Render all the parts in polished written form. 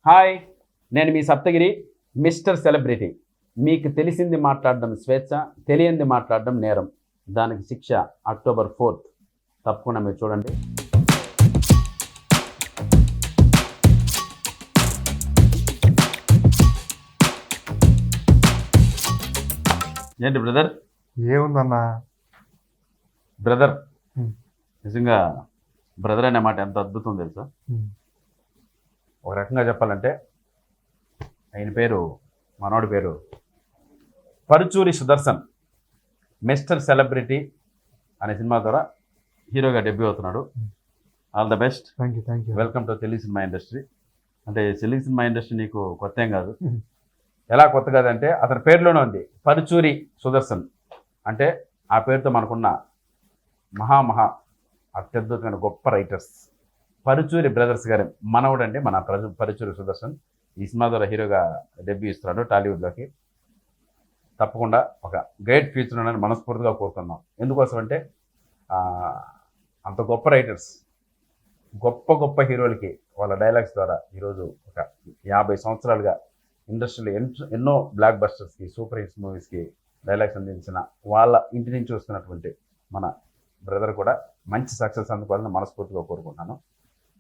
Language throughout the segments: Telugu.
హాయ్, నేను మీ సప్తగిరి మిస్టర్ సెలబ్రిటీ. మీకు తెలిసింది మాట్లాడడం స్వేచ్ఛ, తెలియంది మాట్లాడడం నేరం. దానికి శిక్ష అక్టోబర్ 4th. తప్పకుండా మీరు చూడండి. ఏంటి బ్రదర్? ఏముందన్నా బ్రదర్ నిజంగా బ్రదర్ అనే మాట ఎంత అద్భుతం తెలుసా. ఒక రకంగా చెప్పాలంటే ఆయన పేరు, మనోడి పేరు పరుచూరి సుదర్శన్. మిస్టర్ సెలబ్రిటీ అనే సినిమా ద్వారా హీరోగా డెబ్యూ అవుతున్నాడు. All the best. Thank you. Welcome to Telugu cinema industry. అంటే తెలుగు సినిమా ఇండస్ట్రీ నీకు కొత్త ఏం కాదు. ఎలా కొత్త కాదంటే అతని పేరులోనే ఉంది పరుచూరి సుదర్శన్. అంటే ఆ పేరుతో మనకున్న మహా అత్యద్భుతమైన గొప్ప రైటర్స్ పరుచూరి బ్రదర్స్ గారి మనవడు అండి మన పరుచూరి సుదర్శన్. ఈ సినిమా ద్వారా హీరోగా డెబ్యూ ఇస్తున్నాడు టాలీవుడ్లోకి. తప్పకుండా ఒక గ్రేట్ ఫ్యూచర్ ఉందని మనస్ఫూర్తిగా కోరుతున్నాం. ఎందుకోసం అంటే అంత గొప్ప రైటర్స్, గొప్ప హీరోలకి వాళ్ళ డైలాగ్స్ ద్వారా ఈరోజు ఒక 50 సంవత్సరాలుగా ఇండస్ట్రీలో ఎన్నో బ్లాక్ బస్టర్స్కి, సూపర్ హిట్స్ మూవీస్కి డైలాగ్స్ అందించిన వాళ్ళ ఇంటి నుంచి వస్తున్నటువంటి మన బ్రదర్ కూడా మంచి సక్సెస్ అందుకోవాలని మనస్ఫూర్తిగా కోరుకుంటున్నాను.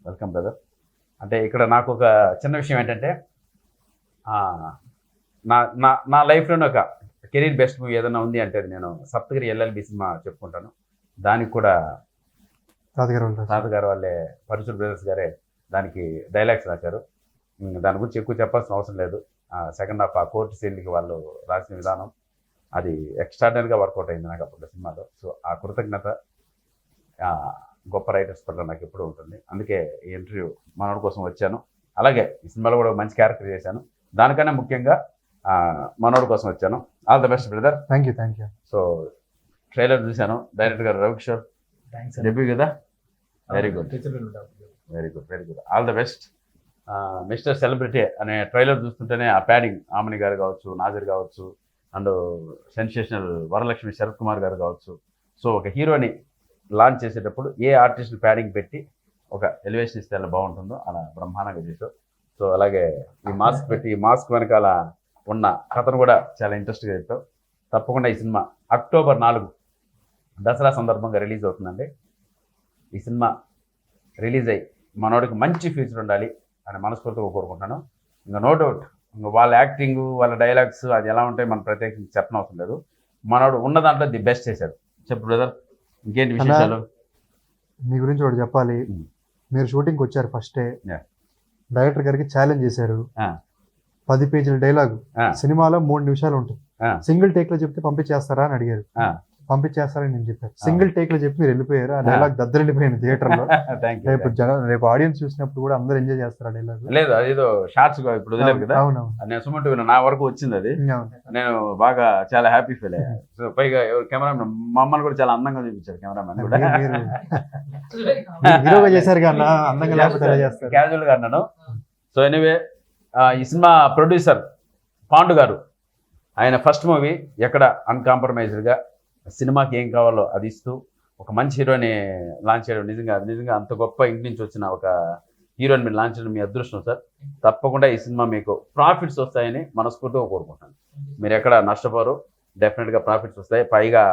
Welcome brother. అంటే ఇక్కడ నాకు ఒక చిన్న విషయం ఏంటంటే నా లైఫ్లోనే ఒక కెరీర్ బెస్ట్ మూవీ ఏదైనా ఉంది అంటే అది నేను సప్తగిరి ఎల్ఎల్బి సినిమా చెప్పుకుంటాను. దానికి కూడా తాతగారు వాళ్ళే పరుచూరి బ్రదర్స్ గారే దానికి డైలాగ్స్ రాశారు. దాని గురించి ఎక్కువ చెప్పాల్సిన అవసరం లేదు. సెకండ్ హాఫ్ ఆ కోర్టు సీన్కి వాళ్ళు రాసిన విధానం అది ఎక్స్ట్రాడనరీగా వర్కౌట్ అయింది నాకు అప్పుడు సినిమాలో. సో ఆ కృతజ్ఞత గొప్ప రైటర్స్ పట్ల నాకు ఎప్పుడూ ఉంటుంది. అందుకే ఈ ఇంటర్వ్యూ మనోడి కోసం వచ్చాను. అలాగే ఈ సినిమాలో కూడా మంచి క్యారెక్టర్ చేశాను. దానికన్నా ముఖ్యంగా మనోడి కోసం వచ్చాను. All the best brother. Thank you. So trailer చూశాను, డైరెక్టర్ గారు రవికిషోర్ డెబ్యూ కదా. Very good. All the best. Mister celebrity అనే ట్రైలర్ చూస్తుంటేనే ఆ ప్యాడింగ్ ఆమని గారు కావచ్చు, నాజర్ కావచ్చు, అండ్ సెన్సేషనల్ వరలక్ష్మి శరత్ కుమార్ గారు కావచ్చు. సో ఒక హీరోని లాంచ్ చేసేటప్పుడు ఏ ఆర్టిస్ట్ ప్యాడింగ్ పెట్టి ఒక ఎలివేషన్ ఇస్తే అలా బాగుంటుందో అలా బ్రహ్మాండంగా చేశావు. సో అలాగే ఈ మాస్క్ పెట్టి ఈ మాస్క్ వెనకాల ఉన్న కథను కూడా చాలా ఇంట్రెస్ట్గా చెప్పావు. తప్పకుండా ఈ సినిమా అక్టోబర్ 4 దసరా సందర్భంగా రిలీజ్ అవుతుందండి. ఈ సినిమా రిలీజ్ అయ్యి మనోడికి మంచి ఫ్యూచర్ ఉండాలి అని మనస్ఫూర్తిగా కోరుకుంటాను. ఇంకా నో డౌట్ ఇంకా వాళ్ళ యాక్టింగ్, వాళ్ళ డైలాగ్స్ అది ఎలా ఉంటాయి మనం ప్రత్యేకించి చెప్పనవసరం లేదు. మనోడు ఉన్న దాంట్లో ది బెస్ట్ చేశాడు. చెప్పు బ్రదర్, ఇంకేంటి విశేషాలు? మీ గురించి ఒకటి చెప్పాలి. మీరు షూటింగ్కి వచ్చారు ఫస్టే, డైరెక్టర్ గారికి ఛాలెంజ్ చేశారు. 10 పేజీల డైలాగు సినిమాలో 3 నిమిషాలు ఉంటుంది. సింగిల్ టేక్ లో చెప్తే పంపించేస్తారా అని అడిగారు. పంపించేస్తారని నేను చెప్పాను. సింగిల్ టేక్ లో చెప్పి మీరు వెళ్ళిపోయారు. ఆ డైలాగ్ దద్దరిల్లిపోయింది థియేటర్ లో. రేపు ఆడియన్స్ చూసినప్పుడు కూడా అందరూ ఎంజాయ్ చేస్తారు ఆ డైలాగ్. లేదు అదేదో షార్ట్స్ ఇప్పుడు వదిలేదు కదా. నేను సుమంటు నా వరకు వచ్చింది అది. నేను బాగా చాలా హ్యాపీ ఫీల్ అయ్యాను. సో పైగా కెమెరామెన్ మమ్మల్ని కూడా చాలా అందంగా చూపించారు. కెమెరామెన్ కూడా హీరోగా చేశారు కదా, అందంగా లేకపోతే ఎలా చేస్తారు, క్యాజువల్ గా అన్నాను. సో ఎనీవే ఈ సినిమా ప్రొడ్యూసర్ పాండు గారు, ఆయన ఫస్ట్ మూవీ ఎక్కడ అన్కాంప్రమైజ్డ్గా సినిమాకి ఏం కావాలో అది ఇస్తూ ఒక మంచి హీరోని లాంచ్ చేయడం నిజంగా అంత గొప్ప ఇంటి నుంచి వచ్చిన ఒక హీరోని మీరు లాంచ్ చేయడం మీ అదృష్టం సార్. తప్పకుండా ఈ సినిమా మీకు ప్రాఫిట్స్ వస్తాయని మనస్ఫూర్తిగా కోరుకుంటాను. మీరు ఎక్కడ నష్టపోరు, డెఫినెట్గా ప్రాఫిట్స్ వస్తాయి. పైగా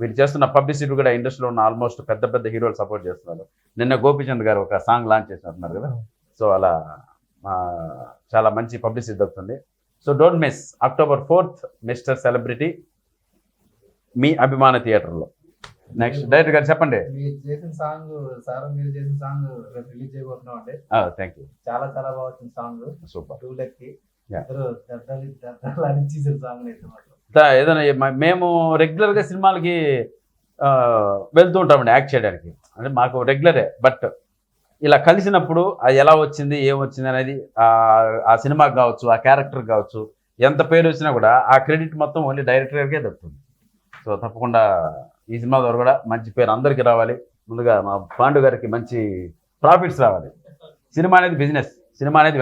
వీళ్ళు చేస్తున్న పబ్లిసిటీ కూడా ఇండస్ట్రీలో ఉన్న ఆల్మోస్ట్ పెద్ద హీరోలు సపోర్ట్ చేస్తున్నారు. నిన్న గోపీచంద్ గారు ఒక సాంగ్ లాంచ్ చేసినట్టున్నారు కదా. సో అలా చాలా మంచి పబ్లిసిటీ దొరుకుతుంది. So don't miss October 4th Mister Celebrity మీ అభిమాన థియేటర్లో. నెక్స్ట్ డైరెక్టర్ గారు చెప్పండి. మీరు చేసిన సాంగ్ రిలీజ్ చేయబోతున్నాం అండి. Thank you. చాలా బాగా వచ్చిన సాంగ్. సూపర్. 2 లెక్కి ఏదైనా మేము రెగ్యులర్గా సినిమాలకి వెళ్తూ ఉంటామండి యాక్ట్ చేయడానికి. అంటే మాకు రెగ్యులరే. బట్ ఇలా కలిసినప్పుడు అది ఎలా వచ్చింది, ఏమొచ్చింది అనేది ఆ సినిమాకి కావచ్చు, ఆ క్యారెక్టర్ కావచ్చు, ఎంత పేరు వచ్చినా కూడా ఆ క్రెడిట్ మొత్తం ఓన్లీ డైరెక్టర్ గారికే దొరుకుతుంది. సో తప్పకుండా ఈ సినిమా ద్వారా కూడా మంచి పేరు అందరికీ రావాలి. ముందుగా మా పాండు గారికి మంచి ప్రాఫిట్స్ రావాలి. సినిమా అనేది బిజినెస్, సినిమా అనేది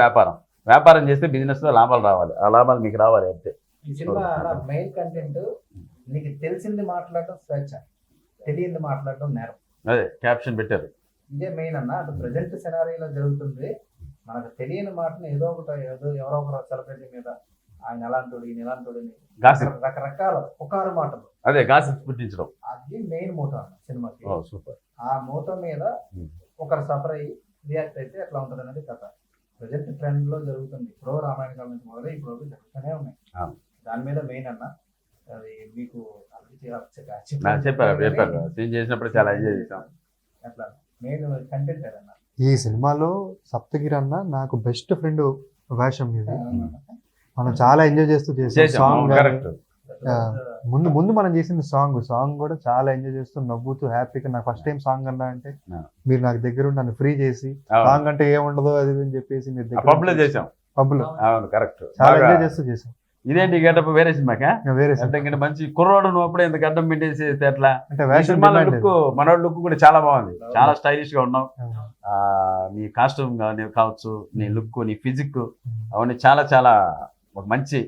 వ్యాపారం చేస్తే బిజినెస్లో లాభాలు రావాలి. ఆ లాభాలు మీకు రావాలి అంతే. ఈ సినిమా మెయిన్ కంటెంట్ నీకు తెలిసింది మాట్లాడటం స్వేచ్ఛ, తెలియంది మాట్లాడటం నేరం. అదే క్యాప్షన్ పెట్టారు. ఇదే మెయిన్ అన్న. అటు ప్రజెంట్ సినారీలో జరుగుతుంది, మనకు తెలియని మాటని ఏదో ఎవరో ఒకరు సెలబ్రిటీ మీద ఆయన ఎలాంటి ఈయన ఎలాంటి గాసిప్, రకరకాల పుకారు మాటలు, అదే గాసిప్ పుట్టించడం. అది మెయిన్ మోటో అన్న సినిమాకి. సూపర్. ఆ మోటో మీద ఒకరు సఫర్ అయ్యి రియాక్ట్ అయితే ఎట్లా ఉంటుంది అనేది కథ. ప్రజెంట్ ట్రెండ్ లో జరుగుతుంది. ఇప్పుడు రామాయణ కాలం నుంచి మొదలై ఇప్పుడు జరుగుతూనే ఉన్నాయి. దాని మీద మెయిన్ అన్న అది మీకు చెప్పారు సీన్ చేసినప్పుడు చాలా ఎంజాయ్ చేసాం. అట్లా మెయిన్ కంటెంట్ అన్న. ఈ సినిమాలో సప్తగిరి అన్న నాకు బెస్ట్ ఫ్రెండ్ వేషం ఇది. మనం చాలా ఎంజాయ్ చేస్తూ చేసాం. Song correct. ముందు మనం చేసిన సాంగ్ కూడా చాలా ఎంజాయ్ చేస్తూ నవ్వుతూ హ్యాపీగా. నాకు ఫస్ట్ టైం సాంగ్ అన్నా అంటే మీరు నాకు దగ్గర నన్ను ఫ్రీ చేసి సాంగ్ అంటే ఏముండదో అది అని చెప్పేసి మీరు దగ్గర పబ్ లో చేసాం. పబ్ లో కరెక్ట్, చాలా ఎంజాయ్ చేస్తూ చేసాం. ఇదేంటి గడ్డప్ వేరే సినిమాకా? వేరే అంటే మంచి కుర్రోడు నువ్వు అప్పుడే ఇంత గడ్డం మెయింటైన్ చేస్తే ఎట్లా? అంటే వేషం లుక్, మనోడి లుక్ కూడా చాలా బాగుంది. చాలా స్టైలిష్ గా ఉన్నావు. నీ కాస్ట్యూమ్ కావచ్చు, నీ లుక్, నీ ఫిజిక్, అవన్నీ చాలా చాలా ఒక మంచి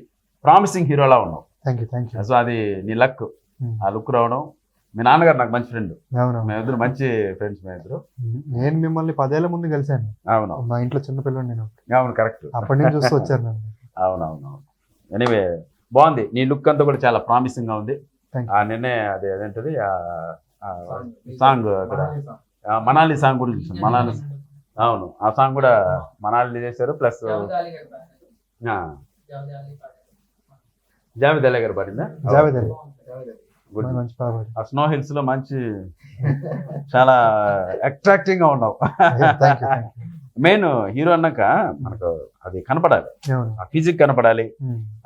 ప్రామిసింగ్ హీరోలా ఉన్నావు. Thank you. సో అది నీ లక్, ఆ లుక్ రావడం. మీ నాన్నగారు నాకు మంచి ఫ్రెండ్, మేమిద్దరు మంచి ఫ్రెండ్స్. మేమిద్దరు, నేను మిమ్మల్ని 10 ఏళ్ల ముందు కలిశాను. అవును, మా ఇంట్లో చిన్న పిల్లలు నేను. అవును కరెక్ట్. అప్పటి నుంచి చూస్తూ వచ్చాను. అవునవును. ఎనీవే బాగుంది. నీ లుక్ అంతా కూడా చాలా ప్రామిసింగ్ గా ఉంది. నిన్నే అది అదేంటది సాంగ్ అక్కడ మనాలి సాంగ్ కూడా చూసాను. మనాలి, అవును, ఆ సాంగ్ కూడా మనాలి చేశారు. ప్లస్ జావేద్ అలీ గారు పాడిందా? జావేద్ అలీ గుడ్. మంచి పాట. ఆ స్నో హిల్స్ లో మంచి చాలా అట్రాక్టింగ్ గా ఉన్నావు. మెయిన్ హీరో అన్నాక మనకు అది కనపడాలి, ఆ ఫిజిక్ కనపడాలి,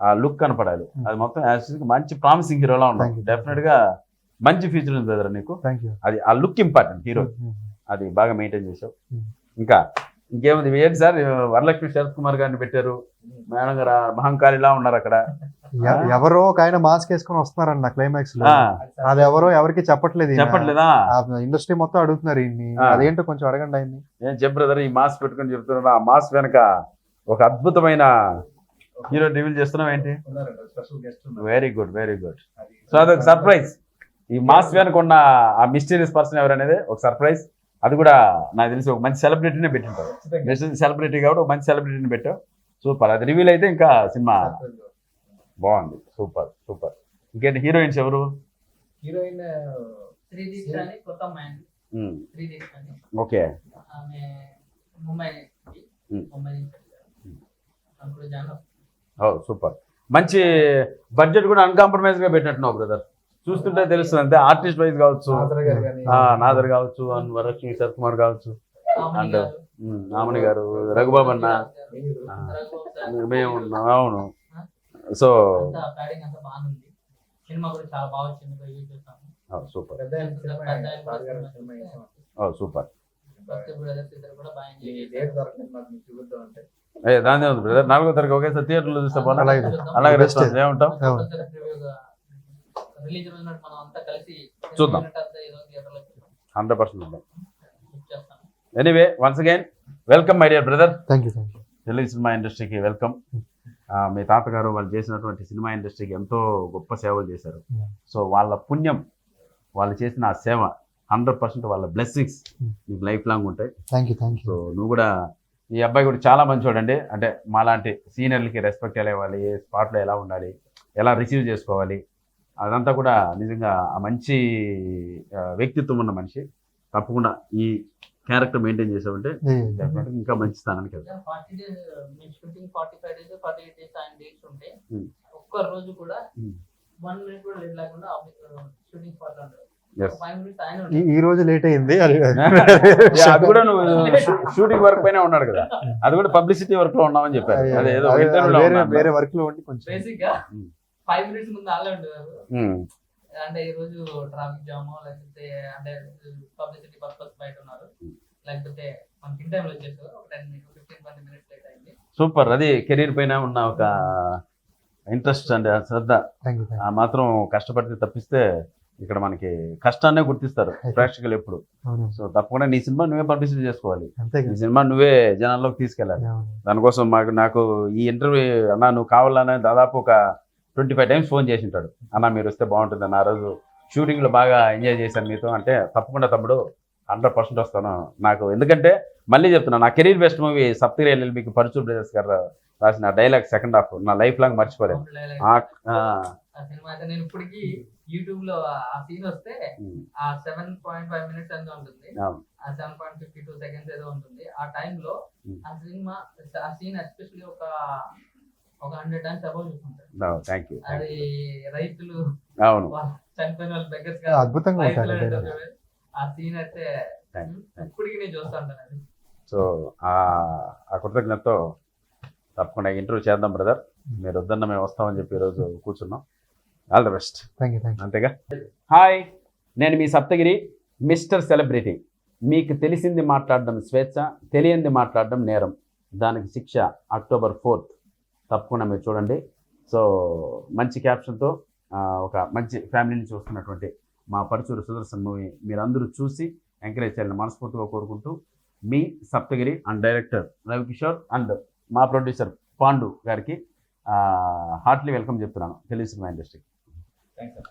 ఆ లుక్ కనపడాలి. అది మొత్తం మంచి ప్రామిసింగ్ హీరోలా ఉన్నావు. డెఫినెట్ గా మంచి ఫ్యూచర్ ఉంది బ్రదర్ నీకు. అది ఆ లుక్ ఇంపార్టెంట్. హీరో అది బాగా మెయింటైన్ చేసావు. ఇంకేముంది ఏంటి సార్, వరలక్ష్మి శరత్ కుమార్ గారిని పెట్టారు. మేడం గారు మహంకాళిలా ఉన్నారు అక్కడ. ఎవరో ఒక ఆయన మాస్క్ వేసుకొని వస్తున్నారన్న క్లైమాక్స్ లో. అది ఎవరో ఎవరికి చెప్పట్లేదా? ఇండస్ట్రీ మొత్తం అడుగుతున్నారు. అదేంటో కొంచెం అడగండి ఆయన్ని. ఏం చెప్పు బ్రదర్, ఈ మాస్క్ పెట్టుకుని చెప్తున్నారు. ఆ మాస్క్ వెనక ఒక అద్భుతమైన హీరో రివీల్ చేస్తున్నావు ఏంటి? Very good, very good. So అదొక సర్ప్రైజ్. ఈ మాస్క్ వెనక ఉన్న ఆ మిస్టీరియస్ పర్సన్ ఎవరనేది ఒక సర్ప్రైజ్. అది కూడా నాకు తెలిసి ఒక మంచి సెలబ్రిటీనే పెట్టింటారు. సెలబ్రిటీ కాబట్టి ఒక మంచి సెలబ్రిటీని పెట్టావు. సూపర్. అది రివీల్ అయితే ఇంకా సినిమా బాగుంది. Super super. ఇంకేంటి హీరోయిన్స్ ఎవరు? Heroine okay. సూపర్. మంచి బడ్జెట్ కూడా అన్కాంప్రమైజ్ గా పెట్టినట్టున్నావు బ్రదర్. చూస్తుంటే తెలుస్తుంది. అంతే ఆర్టిస్ట్ వైజ్ కావచ్చు, నాదర్ కావచ్చు, వరలక్ష్మి శరత్ కుమార్ కావచ్చు, అండ్ నామణి గారు, రఘుబాబు అన్న, మేము ఉన్నాం. అవును. So super super. దాని ఉంది బ్రదర్. 4వ తారీఖు ఒకేసారి థియేటర్లో చూస్తే బాగుంది. అలాగే రెస్పాన్స్ ఏముంటాం చూద్దాం. 100% ఉంటాం. Anyway once again welcome my dear brother. Telugu cinema ఇండస్ట్రీకి వెల్కమ్. మీ తాతగారు వాళ్ళు చేసినటువంటి సినిమా ఇండస్ట్రీకి ఎంతో గొప్ప సేవలు చేశారు. సో వాళ్ళ పుణ్యం, వాళ్ళు చేసిన ఆ సేవ 100% వాళ్ళ బ్లెస్సింగ్స్ మీకు లైఫ్ లాంగ్ ఉంటాయి. సో నువ్వు కూడా, ఈ అబ్బాయి కూడా చాలా మంచివాడండి. అంటే మాలాంటి సీనియర్లకి రెస్పెక్ట్ ఎలా ఇవ్వాలి, ఏ స్పాట్లో ఎలా ఉండాలి, ఎలా రిసీవ్ చేసుకోవాలి, అదంతా కూడా నిజంగా ఆ మంచి వ్యక్తిత్వం ఉన్న మనిషి. తప్పకుండా ఈ క్యారెక్టర్ మెయింటైన్ చేసామంటే ఇంకా మంచి స్థానానికి వెళ్తాం. ఈ రోజు లేట్ అయింది. అది కూడా నువ్వు షూటింగ్ వర్క్ పైన ఉన్నాడు కదా, అది కూడా పబ్లిసిటీ వర్క్ లో ఉన్నామని చెప్పారు. అదేదో వేరే వర్క్ లో ఉండి కొంచెం 5 minutes ముందు ఆలే ఉండేవారు. అంటే ఈ రోజు ట్రాఫిక్ జామ్ లేకపోతే అంటే పబ్లిసిటీ పర్పస్ బయట ఉన్నారు, లేకపోతే మనకి ఇన్ టైంలో వచ్చేసారు. ఒక 10-15-20 minutes లేట్ అయింది. సూపర్. అది కెరీర్ పైన ఉన్న ఒక ఇంట్రెస్ట్ అండి, శ్రద్ధ. ఆ మాత్రం కష్టపడితే తప్పిస్తే ఇక్కడ మనకి కష్టాన్నే గుర్తిస్తారు ప్రేక్షకులు ఎప్పుడు. సో తప్పకుండా నీ సినిమా నువ్వే పబ్లిసిటీ చేసుకోవాలి. ఈ సినిమా నువ్వే జనాల్లోకి తీసుకెళ్ళాలి. దానికోసం నాకు ఈ ఇంటర్వ్యూ అన్నా నువ్వు కావాలనే దాదాపు ఒక 25 times ఫోన్ చేసి ఉంటాడు. అన్న మీరు వస్తే బాగుంటుంది అన్న, ఆ రోజు షూటింగ్లో బాగా ఎంజాయ్ చేశాను మీతో అంటే, తప్పకుండా తమ్ముడు 100% వస్తాను. నాకు ఎందుకంటే మళ్ళీ చెప్తున్నా, నా కెరీర్ బెస్ట్ మూవీ సప్తగిరి ఎల్ఎల్బికి పరుచూర్ బ్రదర్స్ గారు రాసిన డైలాగ్ సెకండ్ హాఫ్ నా లైఫ్ లాంగ్ మర్చిపోలేదు. ఆ సినిమా అయితే నేను ఇప్పటికి యూట్యూబ్ లో ఆ సీన్ వస్తే ఆ 7.5 మినిట్స్ ఎంత ఉంటుంది, ఆ 7.52 సెకండ్స్ ఏదో ఉంటుంది. ఆ టైంలో ఆ సినిమా ఆ సీన్ ఎస్పెషల్లీ ఒక 100 టైమ్స్ అబౌవ్ చూసుకుంటారు. Thank you. అది రైతులు అవును, చనిపోయిన వాళ్ళు బెగ్గర్స్ అద్భుతంగా ఉంటారు dialogue. ఆ సీన్ అయితే ఇప్పటికి నేను చూస్తా ఉంటాను అది. సో ఆ కృతజ్ఞతతో తప్పకుండా ఇంటర్వ్యూ చేద్దాం బ్రదర్. మీరు వద్దన్న మేము వస్తామని చెప్పి ఈరోజు కూర్చున్నాం. All the best. Thank you. అంతేగా. హాయ్, నేను మీ సప్తగిరి, మిస్టర్ సెలబ్రిటీ. మీకు తెలిసింది మాట్లాడడం స్వేచ్ఛ, తెలియంది మాట్లాడడం నేరం. దానికి శిక్ష అక్టోబర్ 4th. తప్పకుండా మీరు చూడండి. సో మంచి క్యాప్షన్తో ఒక మంచి ఫ్యామిలీని చూస్తున్నటువంటి మా పరుచూరు సుదర్శన్ మూవీ మీరందరూ చూసి ఎంకరేజ్ చేయాలని మనస్ఫూర్తిగా కోరుకుంటూ, మీ Saptagiri and director Ravikishore and మా ప్రొడ్యూసర్ పాండు గారికి హార్ట్లీ వెల్కమ్ చెప్తున్నాను తెలుగు సినిమా ఇండస్ట్రీకి. థ్యాంక్స్.